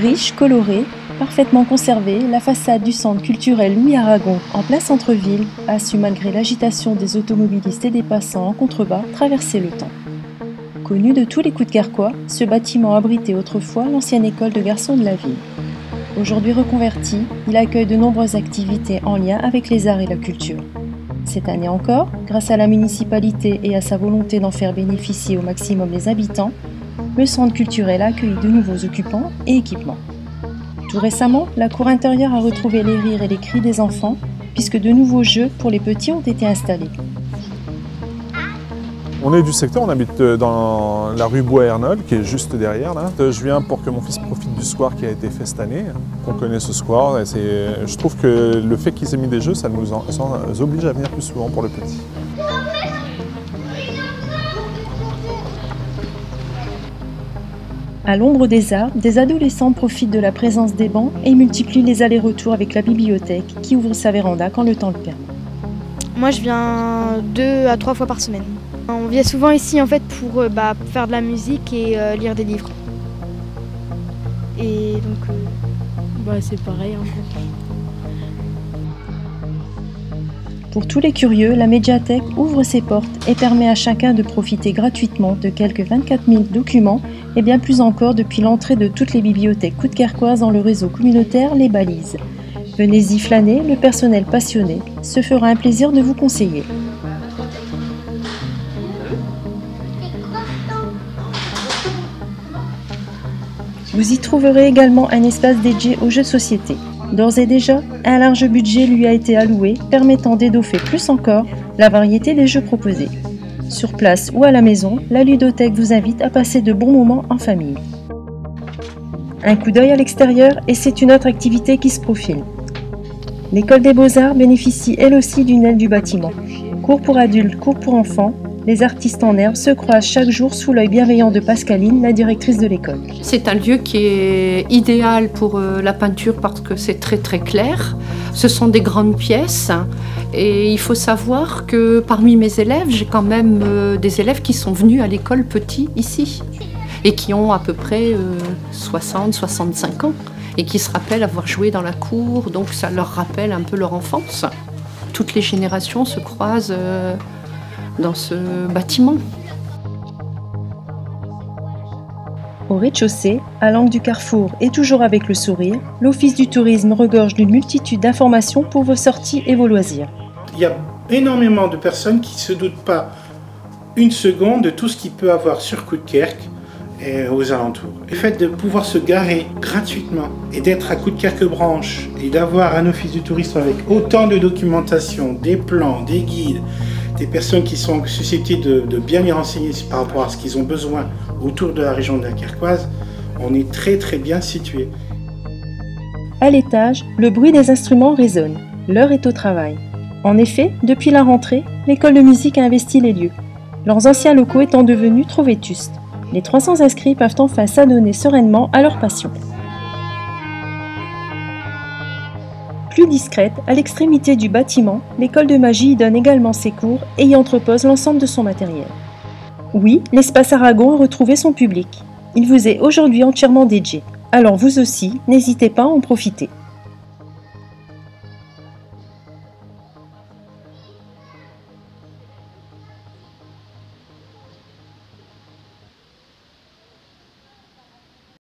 Riche, colorée, parfaitement conservée, la façade du centre culturel Louis Aragon, en plein centre-ville, a su, malgré l'agitation des automobilistes et des passants en contrebas, traverser le temps. Connu de tous les Coudekerquois, ce bâtiment abritait autrefois l'ancienne école de garçons de la ville. Aujourd'hui reconverti, il accueille de nombreuses activités en lien avec les arts et la culture. Cette année encore, grâce à la municipalité et à sa volonté d'en faire bénéficier au maximum les habitants, le centre culturel a accueilli de nouveaux occupants et équipements. Tout récemment, la cour intérieure a retrouvé les rires et les cris des enfants, puisque de nouveaux jeux pour les petits ont été installés. On est du secteur, on habite dans la rue Bois-Hernold, qui est juste derrière là. Je viens pour que mon fils profite du square qui a été fait cette année, qu'on connaît ce square. Et je trouve que le fait qu'ils aient mis des jeux, ça nous oblige à venir plus souvent pour le petit. À l'ombre des arbres, des adolescents profitent de la présence des bancs et multiplient les allers-retours avec la bibliothèque qui ouvre sa véranda quand le temps le permet. Moi je viens 2 à 3 fois par semaine. On vient souvent ici en fait pour faire de la musique et lire des livres. Et donc c'est pareil. Pour tous les curieux, la médiathèque ouvre ses portes et permet à chacun de profiter gratuitement de quelques 24 000 documents et bien plus encore depuis l'entrée de toutes les bibliothèques coudekerquoises dans le réseau communautaire Les Balises. Venez-y flâner, le personnel passionné se fera un plaisir de vous conseiller. Vous y trouverez également un espace dédié aux jeux de société. D'ores et déjà, un large budget lui a été alloué, permettant d'étoffer plus encore la variété des jeux proposés. Sur place ou à la maison, la ludothèque vous invite à passer de bons moments en famille. Un coup d'œil à l'extérieur et c'est une autre activité qui se profile. L'école des Beaux-Arts bénéficie elle aussi d'une aile du bâtiment. Cours pour adultes, cours pour enfants, les artistes en herbe se croisent chaque jour sous l'œil bienveillant de Pascaline, la directrice de l'école. C'est un lieu qui est idéal pour la peinture parce que c'est très très clair. Ce sont des grandes pièces et il faut savoir que parmi mes élèves, j'ai quand même des élèves qui sont venus à l'école petits ici et qui ont à peu près 60-65 ans et qui se rappellent avoir joué dans la cour, donc ça leur rappelle un peu leur enfance. Toutes les générations se croisent dans ce bâtiment. Au rez-de-chaussée, à l'angle du carrefour et toujours avec le sourire, l'Office du tourisme regorge d'une multitude d'informations pour vos sorties et vos loisirs. Il y a énormément de personnes qui ne se doutent pas une seconde de tout ce qu'il peut avoir sur Coudekerque et aux alentours. Le fait de pouvoir se garer gratuitement et d'être à Coudekerque-Branche et d'avoir un office du tourisme avec autant de documentation, des plans, des guides, des personnes qui sont susceptibles de bien les renseigner par rapport à ce qu'ils ont besoin autour de la région de la Dunkerquoise, on est très très bien situé. À l'étage, le bruit des instruments résonne. L'heure est au travail. En effet, depuis la rentrée, l'école de musique a investi les lieux, leurs anciens locaux étant devenus trop vétustes. Les 300 inscrits peuvent enfin s'adonner sereinement à leur passion. Plus discrète, à l'extrémité du bâtiment, l'école de magie y donne également ses cours et y entrepose l'ensemble de son matériel. Oui, l'espace Aragon a retrouvé son public. Il vous est aujourd'hui entièrement dédié. Alors vous aussi, n'hésitez pas à en profiter.